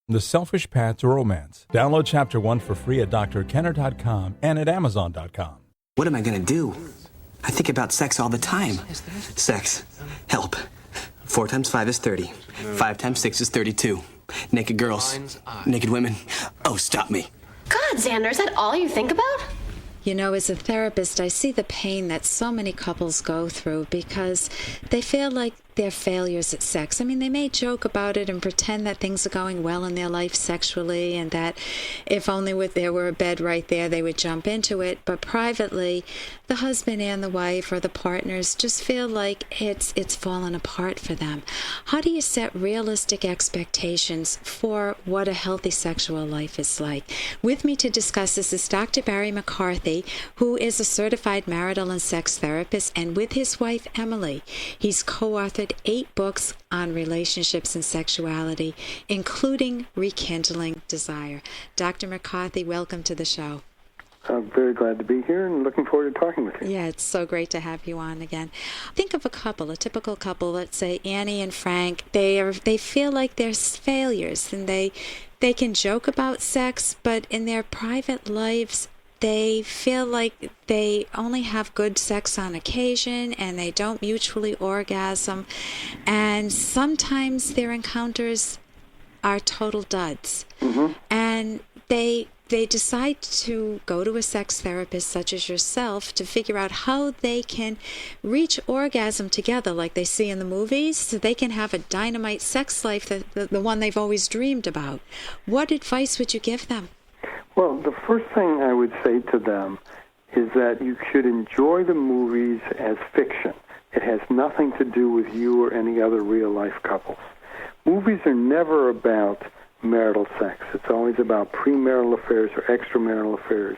The Selfish Path to Romance. Download Chapter 1 for free at drkenner.com and at amazon.com. What am I going to do? I think about sex all the time. Sex. Help. 4 times 5 is 30. 5 times 6 is 32. Naked girls. Naked women. Oh, stop me. God, Xander, is that all you think about? You know, as a therapist, I see the pain that so many couples go through because they feel like they're failures at sex. I mean, they may joke about it and pretend that things are going well in their life sexually and that if only there were a bed right there, they would jump into it. But privately, the husband and the wife or the partners just feel like it's fallen apart for them. How do you set realistic expectations for what a healthy sexual life is like? With me to discuss this is Dr. Barry McCarthy, who is a certified marital and sex therapist, and with his wife, Emily, he's co-authored 8 books on relationships and sexuality, including Rekindling Desire. Dr. McCarthy, welcome to the show. I'm very glad to be here and looking forward to talking with you. Yeah, it's so great to have you on again. Think of a couple, a typical couple, let's say Annie and Frank. They feel like they're failures, and they can joke about sex, but in their private lives, they feel like they only have good sex on occasion and they don't mutually orgasm. And sometimes their encounters are total duds. Mm-hmm. And they decide to go to a sex therapist such as yourself to figure out how they can reach orgasm together like they see in the movies so they can have a dynamite sex life, the one they've always dreamed about. What advice would you give them? Well, the first thing I would say to them is that you should enjoy the movies as fiction. It has nothing to do with you or any other real-life couples. Movies are never about marital sex. It's always about premarital affairs or extramarital affairs,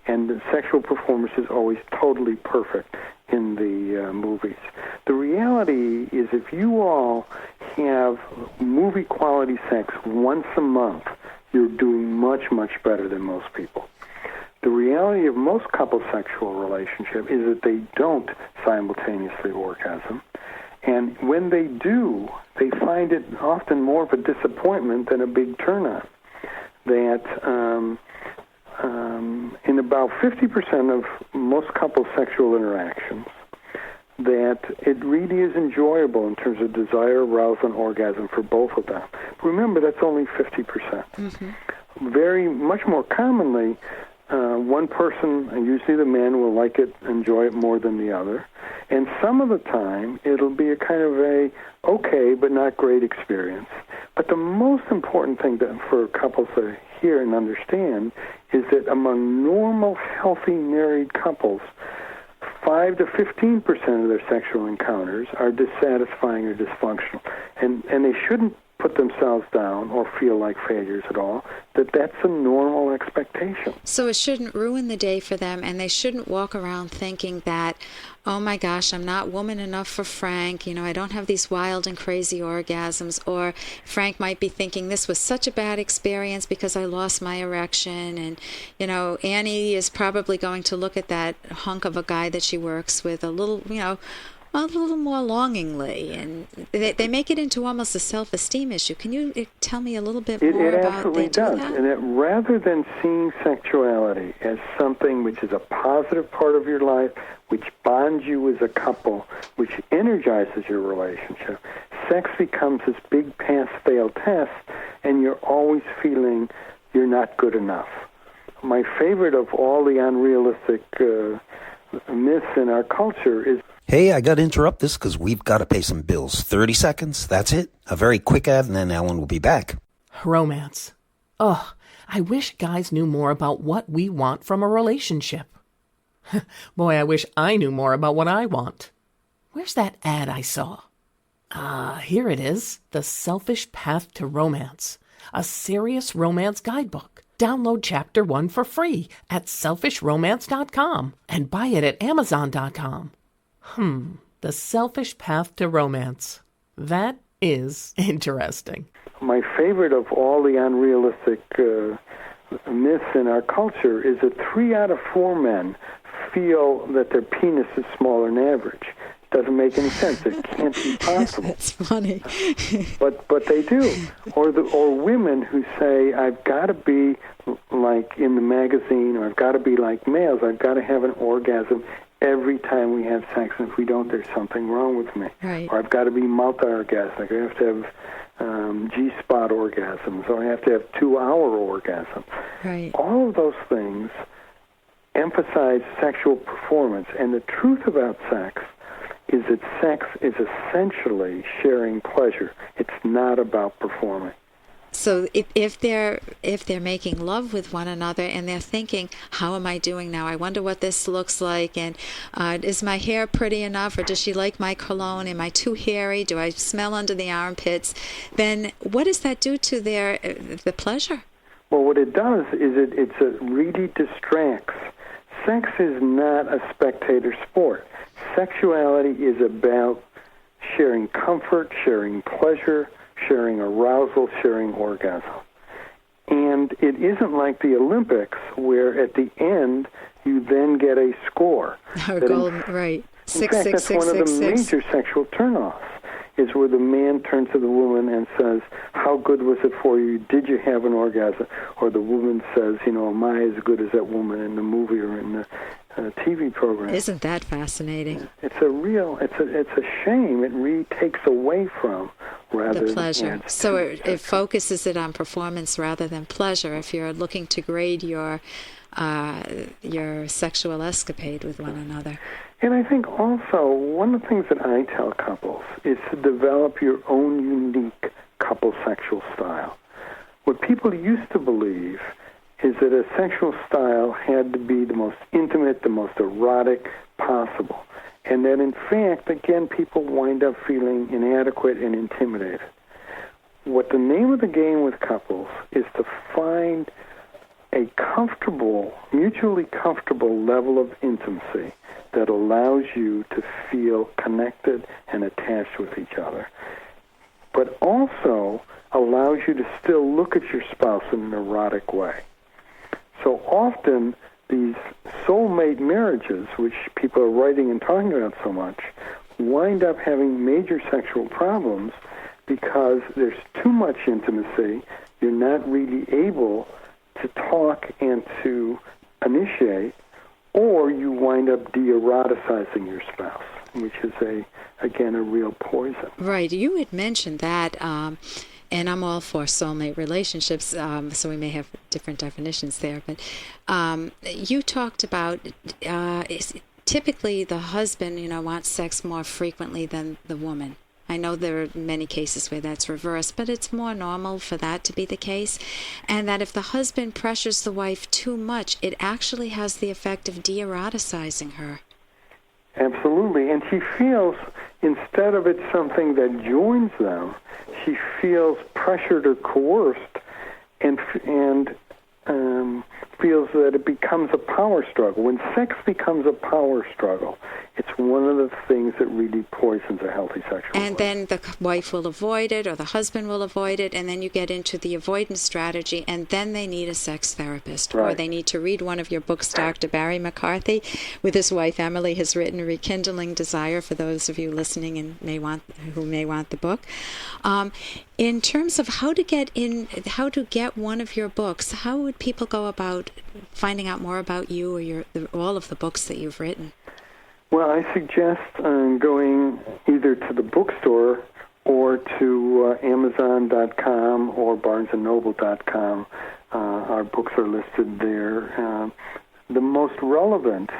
and the sexual performance is always totally perfect in the movies. The reality is if you all have movie-quality sex once a month, you're doing much, much better than most people. The reality of most couple sexual relationship is that they don't simultaneously orgasm. And when they do, they find it often more of a disappointment than a big turn-on. That in about 50% of most couple sexual interactions, that it really is enjoyable in terms of desire, arousal, and orgasm for both of them. Remember, that's only 50%. Mm-hmm. Very much more commonly, one person, usually the man, will like it, enjoy it more than the other. And some of the time, it'll be a kind of a okay but not great experience. But the most important thing for couples to hear and understand is that among normal, healthy married couples, 5 to 15% of their sexual encounters are dissatisfying or dysfunctional. And they shouldn't put themselves down or feel like failures at all, that's a normal expectation. So it shouldn't ruin the day for them, and they shouldn't walk around thinking that, oh my gosh, I'm not woman enough for Frank, I don't have these wild and crazy orgasms, or Frank might be thinking this was such a bad experience because I lost my erection, and, Annie is probably going to look at that hunk of a guy that she works with a little more longingly, and they make it into almost a self-esteem issue. Can you tell me a little bit more about that? It absolutely does. That? And that rather than seeing sexuality as something which is a positive part of your life, which bonds you as a couple, which energizes your relationship, sex becomes this big pass-fail test, and you're always feeling you're not good enough. My favorite of all the unrealistic myths in our culture is... Hey, I got to interrupt this because we've got to pay some bills. 30 seconds, that's it. A very quick ad, and then Ellen will be back. Romance. Ugh, I wish guys knew more about what we want from a relationship. Boy, I wish I knew more about what I want. Where's that ad I saw? Here it is. The Selfish Path to Romance. A serious romance guidebook. Download Chapter 1 for free at selfishromance.com and buy it at amazon.com. The Selfish Path to Romance. That is interesting. My favorite of all the unrealistic myths in our culture is that 3 out of 4 men feel that their penis is smaller than average. Doesn't make any sense. It can't be possible. That's funny. But they do. Or women who say, I've got to be like in the magazine, or I've got to be like males. I've got to have an orgasm every time we have sex, and if we don't, there's something wrong with me. Right. Or I've got to be multi-orgasmic. I have to have G-spot orgasms, or I have to have 2-hour orgasms. Right. All of those things emphasize sexual performance, and the truth about sex is that sex is essentially sharing pleasure. It's not about performing. So if they're making love with one another and they're thinking, how am I doing now? I wonder what this looks like, and is my hair pretty enough, or does she like my cologne? Am I too hairy? Do I smell under the armpits? Then what does that do to the pleasure? Well, what it does is it really distracts. Sex is not a spectator sport. Sexuality is about sharing comfort, sharing pleasure, sharing arousal, sharing orgasm. And it isn't like the Olympics where at the end you then get a score. Right. In fact, that's one of the major sexual turnoffs, is where the man turns to the woman and says, how good was it for you? Did you have an orgasm? Or the woman says, am I as good as that woman in the movie or in the TV program? Isn't that fascinating? It's a shame. It really takes away from rather the pleasure. Than so it focuses it on performance rather than pleasure. If you're looking to grade your sexual escapade with one another. And I think also one of the things that I tell couples is to develop your own unique couple sexual style. What people used to believe is that a sexual style had to be the most intimate, the most erotic possible. And that, in fact, again, people wind up feeling inadequate and intimidated. What the name of the game with couples is to find a comfortable, mutually comfortable level of intimacy that allows you to feel connected and attached with each other, but also allows you to still look at your spouse in an erotic way. So often, these soulmate marriages, which people are writing and talking about so much, wind up having major sexual problems because there's too much intimacy. You're not really able to talk and to initiate, or you wind up de-eroticizing your spouse, which is, again, a real poison. Right. You had mentioned that, and I'm all for soulmate relationships, so we may have different definitions there. But you talked about typically the husband, wants sex more frequently than the woman. I know there are many cases where that's reversed, but it's more normal for that to be the case. And that if the husband pressures the wife too much, it actually has the effect of de-eroticizing her. Absolutely. And she feels, instead of it something that joins them, she feels pressured or coerced and feels that it becomes a power struggle. When sex becomes a power struggle, it's one of the things that really poisons a healthy sexual And life. then the wife will avoid it, or the husband will avoid it, and then you get into the avoidance strategy, and then they need a sex therapist. Right. Or they need to read one of your books. Dr. Barry McCarthy, with his wife Emily, has written Rekindling Desire, for those of you listening and who may want the book. In terms of how to get one of your books, how would people go about finding out more about you or all of the books that you've written? Well, I suggest going either to the bookstore or to Amazon.com or BarnesandNoble.com. Our books are listed there. The most relevant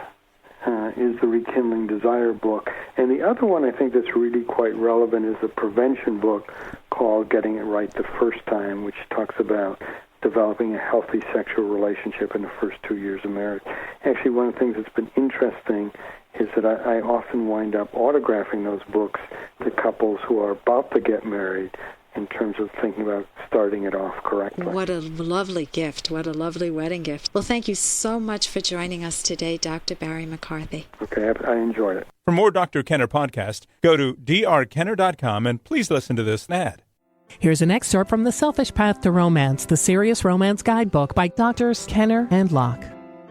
is the Rekindling Desire book. And the other one I think that's really quite relevant is the prevention book called Getting It Right the First Time, which talks about developing a healthy sexual relationship in the first 2 years of marriage. Actually, one of the things that's been interesting is that I often wind up autographing those books to couples who are about to get married in terms of thinking about starting it off correctly. What a lovely gift. What a lovely wedding gift. Well, thank you so much for joining us today, Dr. Barry McCarthy. Okay, I enjoyed it. For more Dr. Kenner podcasts, go to drkenner.com and please listen to this ad. Here's an excerpt from The Selfish Path to Romance, the Serious Romance Guidebook by Drs. Kenner and Locke.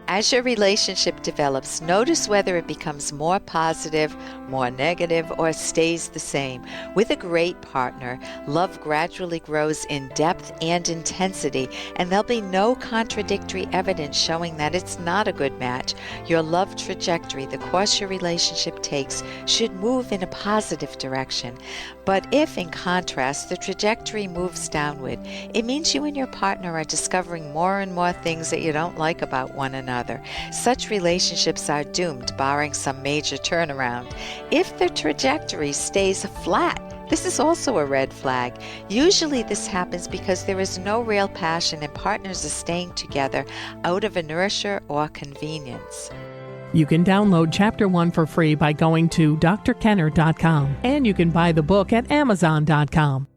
As your relationship develops, notice whether it becomes more positive, more negative, or stays the same. With a great partner, love gradually grows in depth and intensity, and there'll be no contradictory evidence showing that it's not a good match. Your love trajectory, the course your relationship takes, should move in a positive direction. But if, in contrast, the trajectory moves downward, it means you and your partner are discovering more and more things that you don't like about one another. Such relationships are doomed, barring some major turnaround. If the trajectory stays flat, this is also a red flag. Usually this happens because there is no real passion and partners are staying together out of inertia or convenience. You can download Chapter 1 for free by going to drkenner.com, and you can buy the book at amazon.com.